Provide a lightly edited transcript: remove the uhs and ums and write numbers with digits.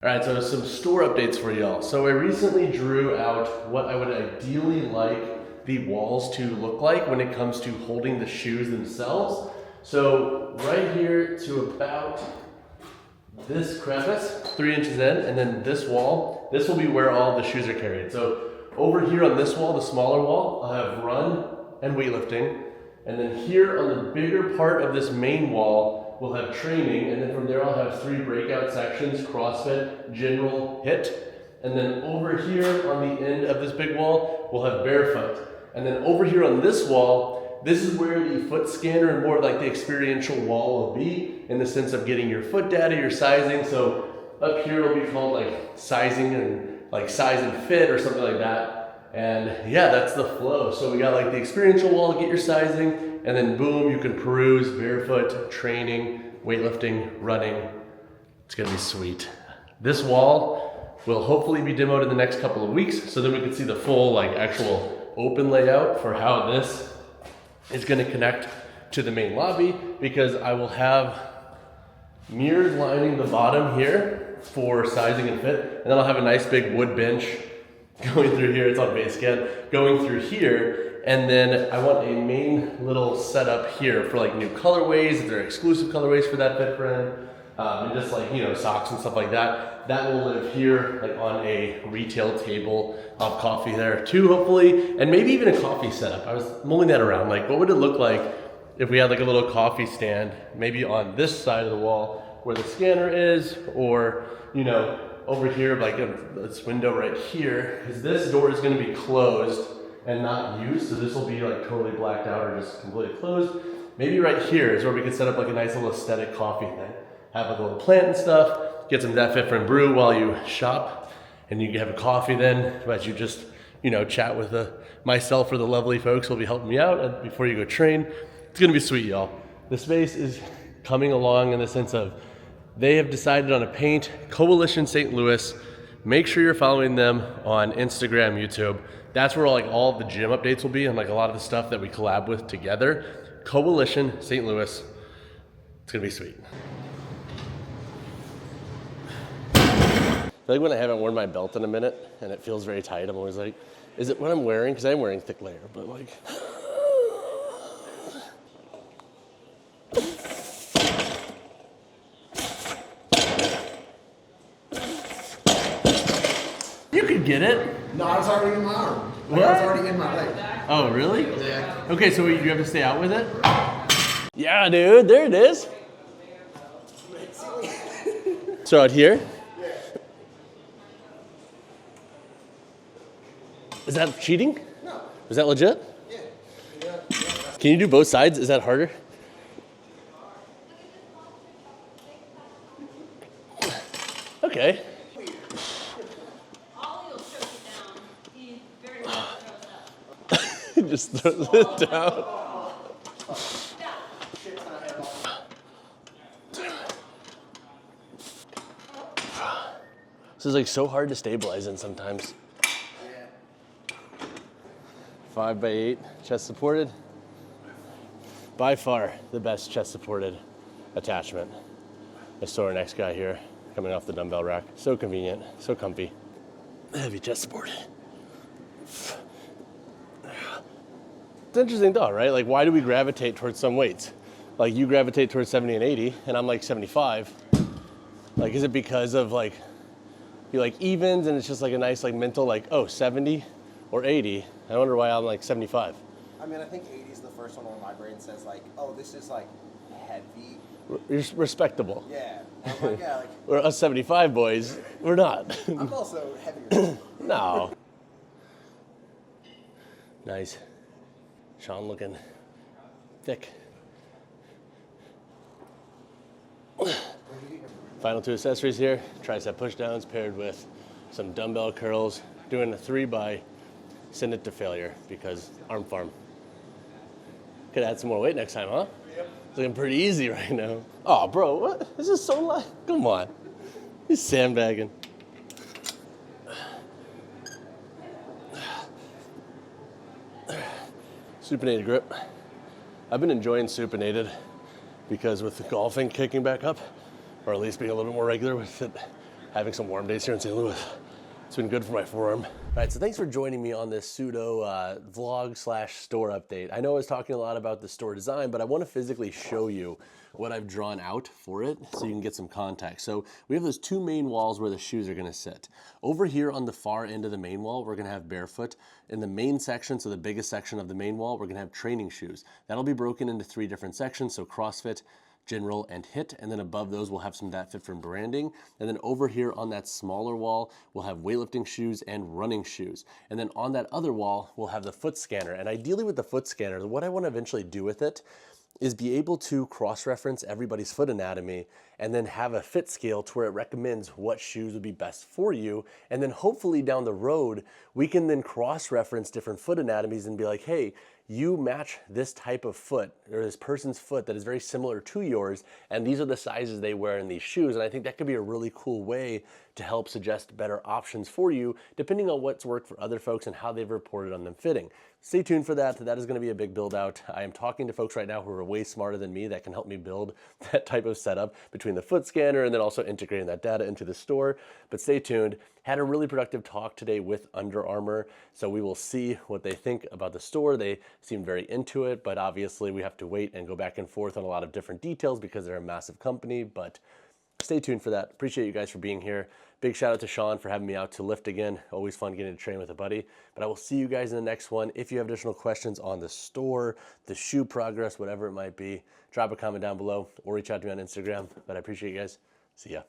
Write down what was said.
All right, so some store updates for y'all. So I recently drew out what I would ideally like the walls to look like when it comes to holding the shoes themselves. So right here to about this crevice, 3 inches in, and then this wall, this will be where all the shoes are carried. So over here on this wall, the smaller wall, I'll have run and weightlifting. And then here on the bigger part of this main wall, we'll have training, and then from there I'll have 3 breakout sections: CrossFit, general, HIIT. And then over here on the end of this big wall, we'll have barefoot. And then over here on this wall, this is where the foot scanner and more like the experiential wall will be, in the sense of getting your foot data, your sizing. So up here it'll be called like sizing and like size and fit or something like that. And yeah, that's the flow. So we got like the experiential wall to get your sizing, and then boom, you can peruse barefoot, training, weightlifting, running. It's gonna be sweet. This wall will hopefully be demoed in the next couple of weeks, so then we can see the full like actual open layout for how this is gonna connect to the main lobby, because I will have mirrors lining the bottom here for sizing and fit, and then I'll have a nice big wood bench going through here. It's on base again, going through here. And then I want a main little setup here for like new colorways, if there are exclusive colorways for that fit friend, and just like, you know, socks and stuff like that. That will live here, like on a retail table. I'll have coffee there too, hopefully, and maybe even a coffee setup. I was mulling that around, like what would it look like if we had like a little coffee stand, maybe on this side of the wall where the scanner is, or, you know, over here, like this window right here, because this door is going to be closed and not used, so this will be like totally blacked out or just completely closed. Maybe right here is where we could set up like a nice little aesthetic coffee thing. Have like a little plant and stuff, get some that fit friend brew while you shop, and you can have a coffee then, as you just, you know, chat with myself or the lovely folks who will be helping me out before you go train. It's going to be sweet, y'all. The space is coming along in the sense of they have decided on a paint, Coalition St. Louis. Make sure you're following them on Instagram, YouTube. That's where like all of the gym updates will be, and like a lot of the stuff that we collab with together. Coalition St. Louis. It's gonna be sweet. I feel like when I haven't worn my belt in a minute and it feels very tight, I'm always like, is it what I'm wearing? Because I'm wearing thick layer, but like. You could get it. No, I was already in my arm. What? I was already in my leg. Oh, really? Yeah. Okay, so you have to stay out with it? Yeah, dude, there it is. So out here? Yeah. Is that cheating? No. Is that legit? Yeah. Can you do both sides? Is that harder? Okay. Just throws it down. This is like so hard to stabilize in sometimes. 5x8, chest supported. By far the best chest supported attachment. I saw our next guy here coming off the dumbbell rack. So convenient, so comfy. Heavy chest supported. It's an interesting thought, right? Like, why do we gravitate towards some weights? Like, you gravitate towards 70 and 80, and I'm like 75. Like, is it because of like, you like evens and it's just like a nice like mental like, oh, 70 or 80? I wonder why I'm like 75. I mean, I think 80 is the first one on my brain says like, oh, this is like heavy. You're respectable. Yeah. I'm like, yeah, like. We're us 75 boys. We're not. I'm also heavier. No. Nice. Sean looking thick. Final 2 accessories here. Tricep pushdowns paired with some dumbbell curls. Doing a 3x, send it to failure because arm farm. Could add some more weight next time, huh? Yep. It's looking pretty easy right now. Oh, bro, what? This is so light. Come on. He's sandbagging. Supinated grip. I've been enjoying supinated because with the golfing kicking back up, or at least being a little more regular with it having some warm days here in St. Louis. It's been good for my forearm. All right, so thanks for joining me on this pseudo vlog slash store update. I know I was talking a lot about the store design, but I want to physically show you what I've drawn out for it so you can get some context. So we have those two main walls where the shoes are gonna sit. Over here on the far end of the main wall, we're gonna have barefoot. In the main section, so the biggest section of the main wall, we're gonna have training shoes. That'll be broken into 3 different sections, so CrossFit, general, and hit, and then above those we'll have some that fit from branding, and then over here on that smaller wall we'll have weightlifting shoes and running shoes, and then on that other wall we'll have the foot scanner. And ideally with the foot scanner, what I want to eventually do with it is be able to cross-reference everybody's foot anatomy and then have a fit scale to where it recommends what shoes would be best for you. And then hopefully down the road, we can then cross-reference different foot anatomies and be like, hey, you match this type of foot or this person's foot that is very similar to yours, and these are the sizes they wear in these shoes. And I think that could be a really cool way to help suggest better options for you, depending on what's worked for other folks and how they've reported on them fitting. Stay tuned for that. That is going to be a big build out. I am talking to folks right now who are way smarter than me that can help me build that type of setup between the foot scanner and then also integrating that data into the store. But stay tuned. Had a really productive talk today with Under Armour, so we will see what they think about the store. They seem very into it, but obviously we have to wait and go back and forth on a lot of different details because they're a massive company. But stay tuned for that. Appreciate you guys for being here. Big shout out to Sean for having me out to lift again. Always fun getting to train with a buddy. But I will see you guys in the next one. If you have additional questions on the store, the shoe progress, whatever it might be, drop a comment down below or reach out to me on Instagram. But I appreciate you guys. See ya.